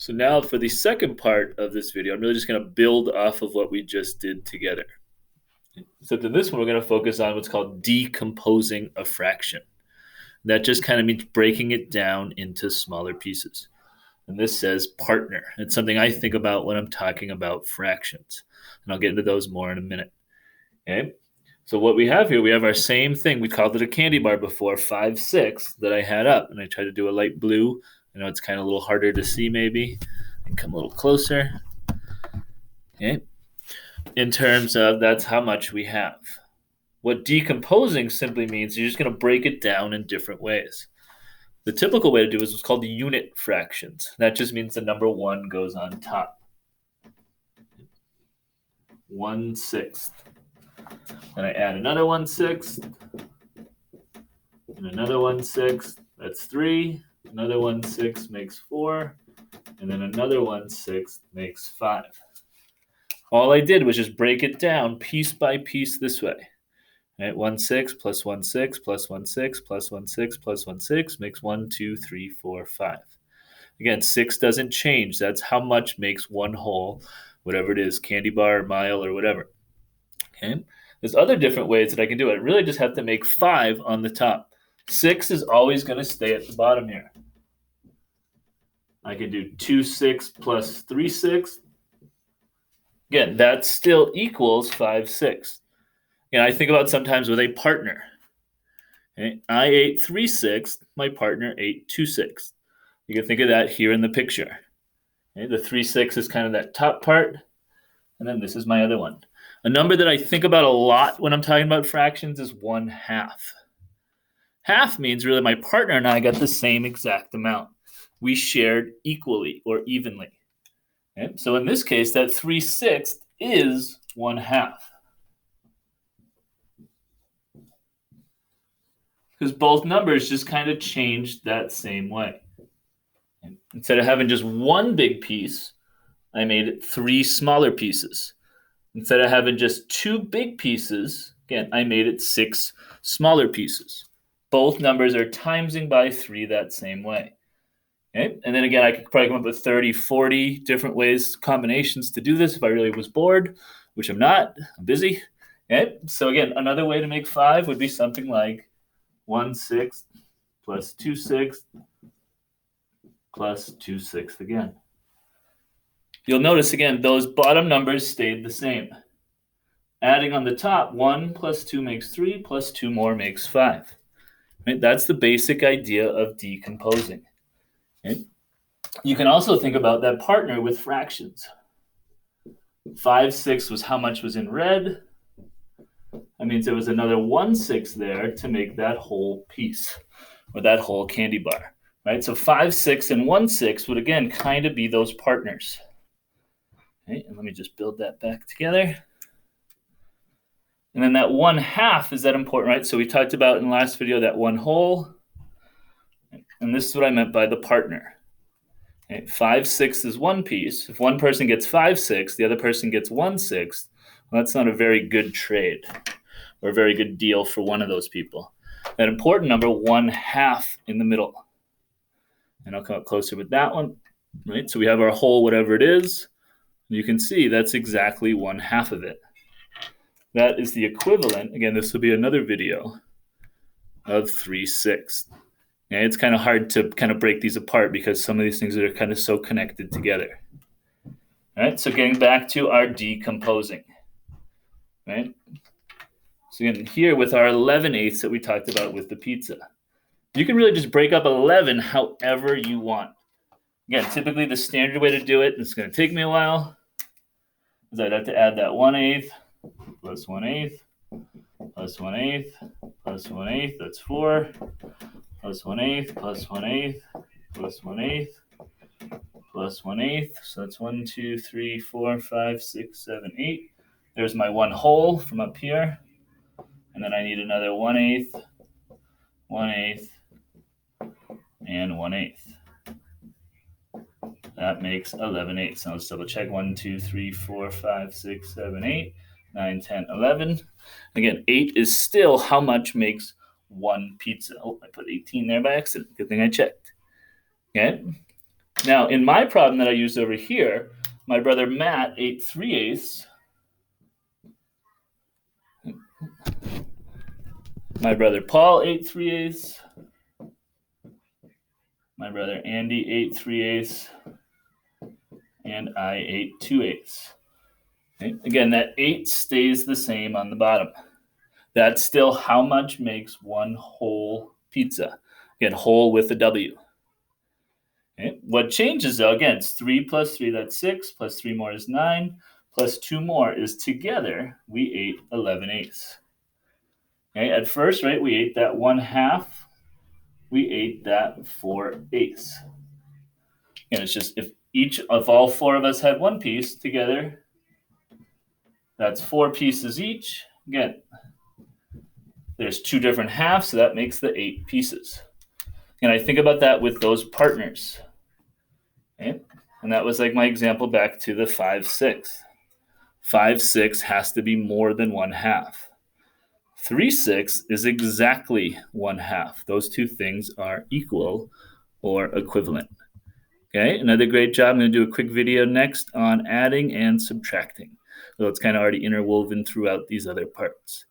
So now for the second part of this video, I'm really just going to build off of what we just did together. Except in this one, we're going to focus on what's called decomposing a fraction. That just kind of means breaking it down into smaller pieces. And this says partner. It's something I think about when I'm talking about fractions. And I'll get into those more in a minute. Okay. So what we have here, we have our same thing. We called it a candy bar before, 5/6 that I had up. And I tried to do a light blue. I know it's kind of a little harder to see maybe. And come a little closer. Okay. In terms of that's how much we have. What decomposing simply means, you're just going to break it down in different ways. The typical way to do it is what's called the unit fractions. That just means the number 1 goes on top. 1/6. Then I add another 1/6. And another 1/6. That's 3. Another 1/6 makes 4. And then another 1/6 makes 5. All I did was just break it down piece by piece this way. Right? 1/6 plus 1/6 plus 1/6 plus 1/6 plus 1/6 makes 1, 2, 3, 4, 5. Again, 6 doesn't change. That's how much makes one whole, whatever it is, candy bar, or mile, or whatever. Okay. There's other different ways that I can do it. I really just have to make 5 on the top. 6 is always going to stay at the bottom here. I can do 2/6 plus 3/6. Again, that still equals 5/6. And I think about sometimes with a partner. Okay? I ate 3/6. My partner ate 2/6. You can think of that here in the picture. Okay? The 3/6 is kind of that top part. And then this is my other one. A number that I think about a lot when I'm talking about fractions is 1/2. Half means really my partner and I got the same exact amount. We shared equally or evenly. Okay? So in this case, that 3/6 is 1/2. Because both numbers just kind of changed that same way. And instead of having just one big piece, I made it 3 smaller pieces. Instead of having just 2 big pieces, again, I made it 6 smaller pieces. Both numbers are timesing by 3 that same way. Okay? And then again, I could probably come up with 30, 40 different ways, combinations to do this if I really was bored, which I'm not. I'm busy. Okay? So again, another way to make 5 would be something like 1/6 plus 2/6 plus 2/6 again. You'll notice again, those bottom numbers stayed the same. Adding on the top, 1 plus 2 makes 3, plus 2 more makes 5. Right? That's the basic idea of decomposing. Okay? You can also think about that partner with fractions. 5/6 was how much was in red. That means there was another 1/6 there to make that whole piece or that whole candy bar. Right? So 5/6 and 1/6 would again kind of be those partners. Okay, and let me just build that back together. And then that 1/2, is that important, right? So we talked about in the last video that 1 whole. And this is what I meant by the partner. Okay, 5/6 is one piece. If one person gets 5/6, the other person gets 1/6, well, that's not a very good trade or a very good deal for one of those people. That important number, 1/2 in the middle. And I'll come up closer with that one. Right? So we have our whole, whatever it is. You can see that's exactly 1/2 of it. That is the equivalent, again, this will be another video, of 3/6. Okay, it's kind of hard to kind of break these apart because some of these things are kind of so connected together. All right, so getting back to our decomposing. Right? So again, here with our 11/8 that we talked about with the pizza. You can really just break up 11 however you want. Again, typically the standard way to do it, and it's going to take me a while, is I'd have to add that 1/8 plus 1/8 plus 1/8 plus 1/8, that's 4, plus 1/8 plus 1/8 plus 1/8 plus 1/8, so that's 1, 2, 3, 4, 5, 6, 7, 8. There's my 1 whole from up here, and then I need another 1/8, 1/8, and 1/8. That makes 11/8. Now let's double check. 1, 2, 3, 4, 5, 6, 7, 8, 9, 10, 11. Again, 8 is still how much makes one pizza. Oh, I put 18 there by accident. Good thing I checked. Okay. Now, in my problem that I used over here, my brother Matt ate 3/8. My brother Paul ate 3/8. My brother Andy ate 3/8. And I ate 2/8. Okay? Again, that 8 stays the same on the bottom. That's still how much makes one whole pizza. Again, whole with a W. Okay? What changes though, again, it's 3 plus 3, that's 6, plus 3 more is 9, plus 2 more is together, we ate 11/8. Okay? At first, right, we ate that 1/2, we ate that 4/8. And it's just if all 4 of us had one piece together, that's 4 pieces each. Again, there's 2 different halves, so that makes the 8 pieces. And I think about that with those partners. Okay? And that was like my example back to the 5/6. 5/6 has to be more than 1/2. 3/6 is exactly 1/2. Those two things are equal or equivalent. Okay, another great job. I'm going to do a quick video next on adding and subtracting. So it's kind of already interwoven throughout these other parts.